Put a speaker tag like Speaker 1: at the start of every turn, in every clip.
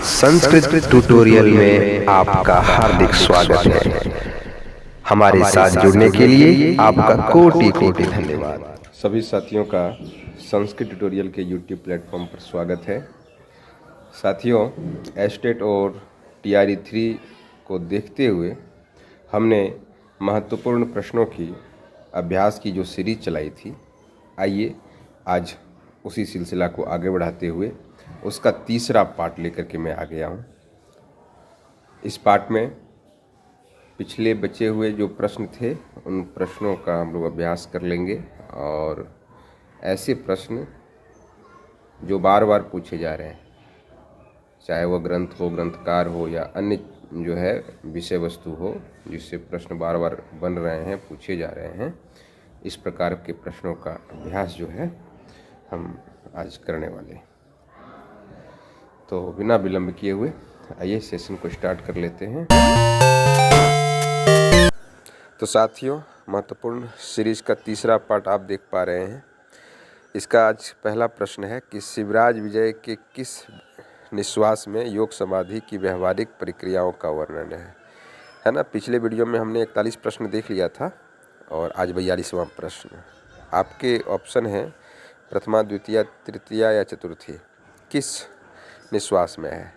Speaker 1: Sanskrit tutorial में आपका हार्दिक स्वागत है। हमारे साथ जुड़ने के लिए आपका कोटि कोटि धन्यवाद।
Speaker 2: सभी साथियों का संस्कृत ट्यूटोरियल के यूट्यूब प्लेटफॉर्म पर स्वागत है। साथियों, एस्टेट और टीआरई 3 को देखते हुए हमने महत्वपूर्ण प्रश्नों की अभ्यास की जो सीरीज चलाई थी, आइए आज उसी सिलसिला को आगे बढ़ाते हुए उसका तीसरा पार्ट लेकर के मैं आ गया हूँ। इस पार्ट में पिछले बचे हुए जो प्रश्न थे उन प्रश्नों का हम लोग अभ्यास कर लेंगे और ऐसे प्रश्न जो बार बार पूछे जा रहे हैं, चाहे वह ग्रंथ हो, ग्रंथकार हो या अन्य जो है विषय वस्तु हो, जिससे प्रश्न बार बार बन रहे हैं, पूछे जा रहे हैं, इस प्रकार के प्रश्नों का अभ्यास जो है हम आज करने वाले हैं। तो बिना विलंब किए हुए आइए सेशन को स्टार्ट कर लेते हैं। तो साथियों, महत्वपूर्ण सीरीज का तीसरा पार्ट आप देख पा रहे हैं। इसका आज पहला प्रश्न है कि शिवराज विजय के किस निश्वास में योग समाधि की व्यवहारिक प्रक्रियाओं का वर्णन है ना। पिछले वीडियो में हमने 41 प्रश्न देख लिया था और आज 42वां प्रश्न। आपके ऑप्शन है प्रथमा, द्वितीय, तृतीया या चतुर्थी, किस निश्वास में है।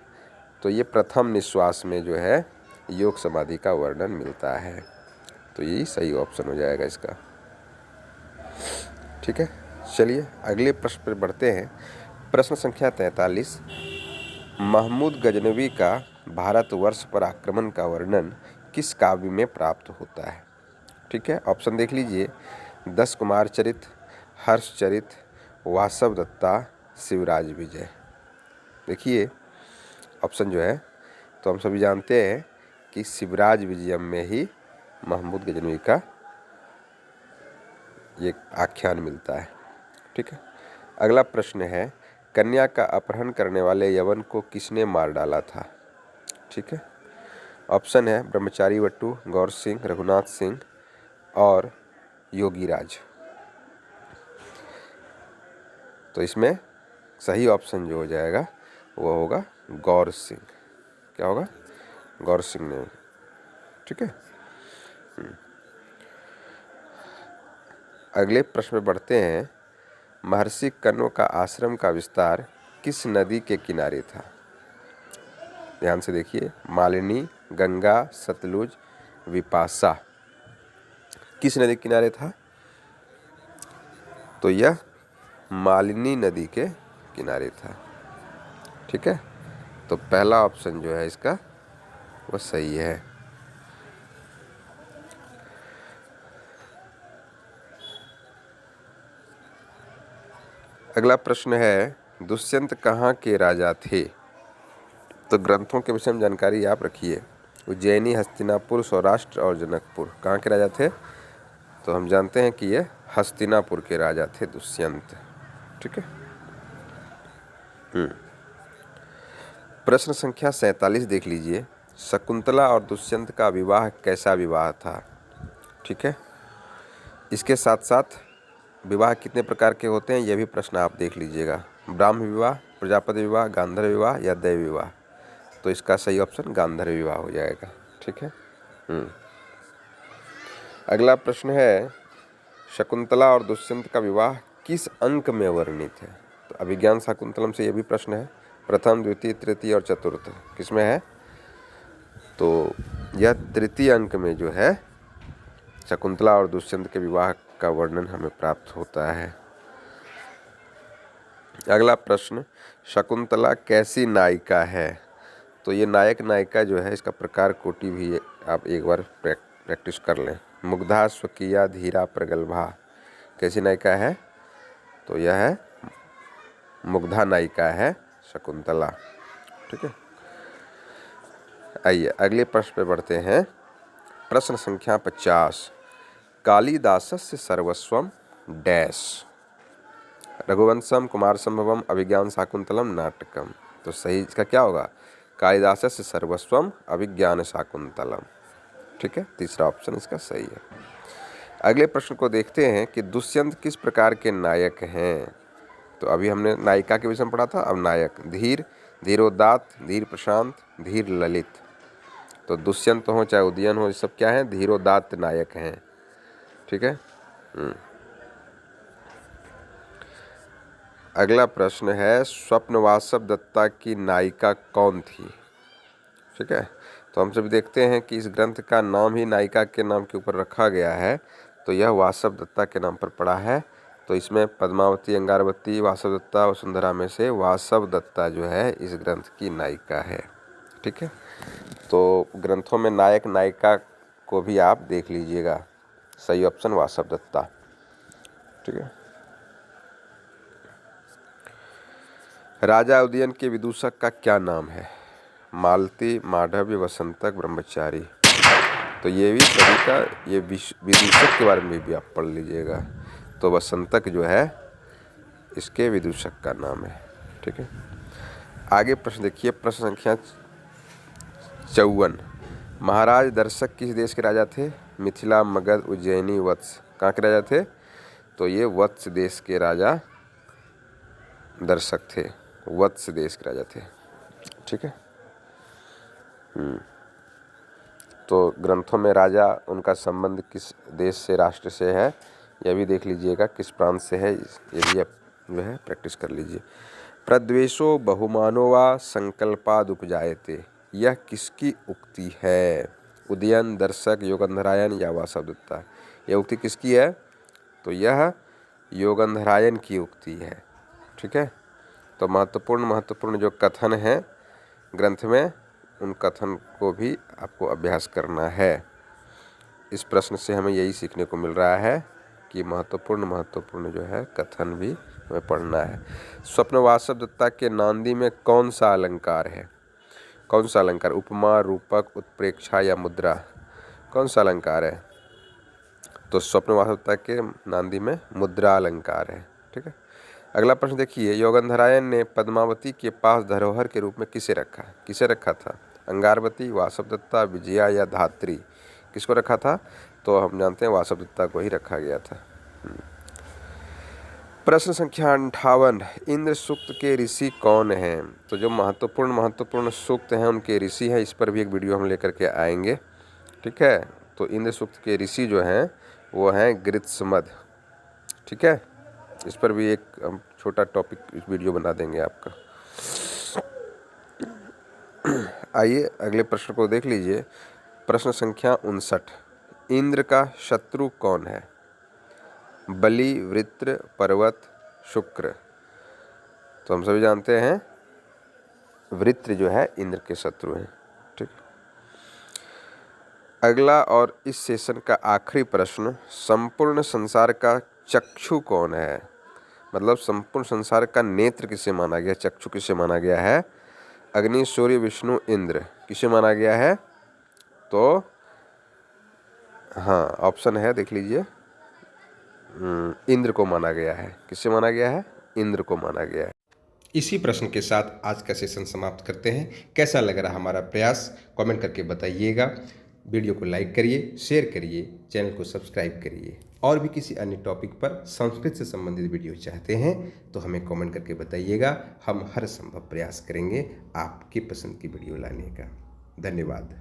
Speaker 2: तो ये प्रथम निश्वास में जो है योग समाधि का वर्णन मिलता है, तो यही सही ऑप्शन हो जाएगा इसका। ठीक है, चलिए अगले प्रश्न पर बढ़ते हैं। प्रश्न संख्या 43, महमूद गजनवी का भारतवर्ष पर आक्रमण का वर्णन किस काव्य में प्राप्त होता है। ठीक है, ऑप्शन देख लीजिए। 10 कुमार चरित, हर्ष चरित, वासव दत्ता, शिवराज विजय। देखिए ऑप्शन जो है, तो हम सभी जानते हैं कि शिवराज विजयम में ही महमूद गजनवी का ये आख्यान मिलता है। ठीक है, अगला प्रश्न है, कन्या का अपहरण करने वाले यवन को किसने मार डाला था। ठीक है, ऑप्शन है ब्रह्मचारी वट्टू, गौर सिंह, रघुनाथ सिंह और योगीराज। तो इसमें सही ऑप्शन जो हो जाएगा वो होगा गौर सिंह। क्या होगा? गौर सिंह ने। ठीक है, अगले प्रश्न में बढ़ते हैं। महर्षि कण्व का आश्रम का विस्तार किस नदी के किनारे था। ध्यान से देखिए, मालिनी, गंगा, सतलुज, विपाशा, किस नदी के किनारे था। तो यह मालिनी नदी के किनारे था। ठीक है, तो पहला ऑप्शन जो है इसका वो सही है। अगला प्रश्न है, दुष्यंत कहाँ के राजा थे। तो ग्रंथों के विषय में जानकारी आप रखिए। उज्जैनी, हस्तिनापुर, सौराष्ट्र और जनकपुर, कहाँ के राजा थे। तो हम जानते हैं कि ये हस्तिनापुर के राजा थे दुष्यंत। ठीक है, प्रश्न संख्या 47 देख लीजिए। शकुंतला और दुष्यंत का विवाह कैसा विवाह था। ठीक है, इसके साथ साथ विवाह कितने प्रकार के होते हैं यह भी प्रश्न आप देख लीजिएगा। ब्राह्म विवाह, प्रजापति विवाह, गांधर्व विवाह या दैव विवाह। तो इसका सही ऑप्शन गांधर्व विवाह हो जाएगा। ठीक है, अगला प्रश्न है, शकुंतला और दुष्यंत का विवाह किस अंक में वर्णित है। तो अभिज्ञान शाकुंतलम से यह भी प्रश्न है। प्रथम, द्वितीय, तृतीय और चतुर्थ किसमें है। तो यह तृतीय अंक में जो है शकुंतला और दुष्यंत के विवाह का वर्णन हमें प्राप्त होता है। अगला प्रश्न, शकुंतला कैसी नायिका है। तो ये नायक नायिका जो है इसका प्रकार कोटि भी आप एक बार प्रैक्टिस कर लें। मुग्धा, स्वकीया, धीरा, प्रगल्भा, कैसी नायिका है। तो यह है मुग्धा नायिका है शकुंतला। ठीक है, आइए अगले प्रश्न पे बढ़ते हैं। प्रश्न संख्या 50, कालिदासस्य सर्वस्वम डैश। रघुवंशम, कुमार संभवम, अभिज्ञान शाकुंतलम, नाटकम। तो सही इसका क्या होगा, कालिदासस्य सर्वस्वम अभिज्ञान शाकुंतलम। ठीक है, तीसरा ऑप्शन इसका सही है। अगले प्रश्न को देखते हैं कि दुष्यंत किस प्रकार के नायक हैं। तो अभी हमने नायिका के विषय में पढ़ा था, अब नायक। धीर, धीरोदात्त, धीर प्रशांत, धीर ललित। तो दुष्यंत हो चाहे उदयन हो, ये सब क्या हैं? धीरोदात्त नायक हैं। ठीक है। अगला प्रश्न है, स्वप्नवासव दत्ता की नायिका कौन थी? ठीक है। तो हम सब देखते हैं कि इस ग्रंथ का नाम ही नायिका के नाम के ऊपर रखा गया है, तो यह वासव दत्ता के नाम पर पड़ा है। तो इसमें पद्मावती, अंगारवती, वासव दत्ता, वसुंधरा में से वासव दत्ता जो है इस ग्रंथ की नायिका है। ठीक है। तो ग्रंथों में नायक नायिका को भी आप देख लीजिएगा। सही ऑप्शन वासव दत्ता। ठीक है। राजा उदयन के विदूषक का क्या नाम है? मालती, मांडव्य, वसंतक, ब्रह्मचारी। तो ये भी सभी का ये विदूषक के बारे में भी आप पढ़ लीजिएगा। तो वसंतक जो है इसके विदूषक का नाम है। ठीक है। आगे प्रश्न देखिए, प्रश्न संख्या 54। महाराज दर्शक किस देश के राजा थे? मिथिला, मगध, उज्जैनी, वत्स। कहाँ के राजा थे? तो ये वत्स देश के राजा दर्शक थे, वत्स देश के राजा थे। ठीक है। तो ग्रंथों में राजा, उनका संबंध किस देश से, राष्ट्र से है, यह भी देख लीजिएगा, किस प्रांत से है, ये भी आप जो है प्रैक्टिस कर लीजिए। प्रद्वेषो बहुमानो वा संकल्पाद उपजायते, यह किसकी उक्ति है? उदयन, दर्शक, योगंधरायन या वासवदत्ता। यह उक्ति किसकी है? तो यह योगंधरायन की उक्ति है। ठीक है। तो महत्वपूर्ण जो कथन है ग्रंथ में, उन कथन को भी आपको अभ्यास करना है। इस प्रश्न से हमें यही सीखने को मिल रहा है कि महत्वपूर्ण जो है कथन भी हमें पढ़ना है। स्वप्नवासव दत्ता के नांदी में कौन सा अलंकार है? कौन सा अलंकार? उपमा, रूपक, उत्प्रेक्षा या मुद्रा। कौन सा अलंकार है? तो स्वप्नवासव दत्ता के नांदी में मुद्रा अलंकार है। ठीक है। अगला प्रश्न देखिए, योगंधरायन ने पद्मावती के पास धरोहर के रूप में किसे रखा था? अंगारवती, वासवदत्ता, विजया या धात्री। किसको रखा था? तो हम जानते हैं वासवदत्ता को ही रखा गया था। प्रश्न संख्या 58। इंद्र सूक्त के ऋषि कौन हैं? तो जो महत्वपूर्ण सूक्त हैं उनके ऋषि हैं, इस पर भी एक वीडियो हम लेकर के आएंगे। ठीक है। तो इंद्र सूक्त के ऋषि जो हैं वो हैं गृत्समद। ठीक है। इस पर भी एक हम छोटा टॉपिक वीडियो बना देंगे आपका। आइए अगले प्रश्न को देख लीजिए। प्रश्न संख्या 59। इंद्र का शत्रु कौन है? बलि, वृत्र, पर्वत, शुक्र। तो हम सभी जानते हैं वृत्र जो है इंद्र के शत्रु हैं। ठीक। अगला और इस सेशन का आखिरी प्रश्न, संपूर्ण संसार का चक्षु कौन है? मतलब संपूर्ण संसार का नेत्र किसे माना गया, चक्षु किसे माना गया है? अग्नि, सूर्य, विष्णु, इंद्र। किसे माना गया है? तो हाँ, ऑप्शन है, देख लीजिए। इंद्र को माना गया है। किसे माना गया है? इंद्र को माना गया है। इसी प्रश्न के साथ आज का सेशन समाप्त करते हैं। कैसा लग रहा हमारा प्रयास, कमेंट करके बताइएगा। वीडियो को लाइक करिए, शेयर करिए, चैनल को सब्सक्राइब करिए। और भी किसी अन्य टॉपिक पर संस्कृत से संबंधित वीडियो चाहते हैं तो हमें कमेंट करके बताइएगा। हम हर संभव प्रयास करेंगे आपकी पसंद की वीडियो लाने का। धन्यवाद।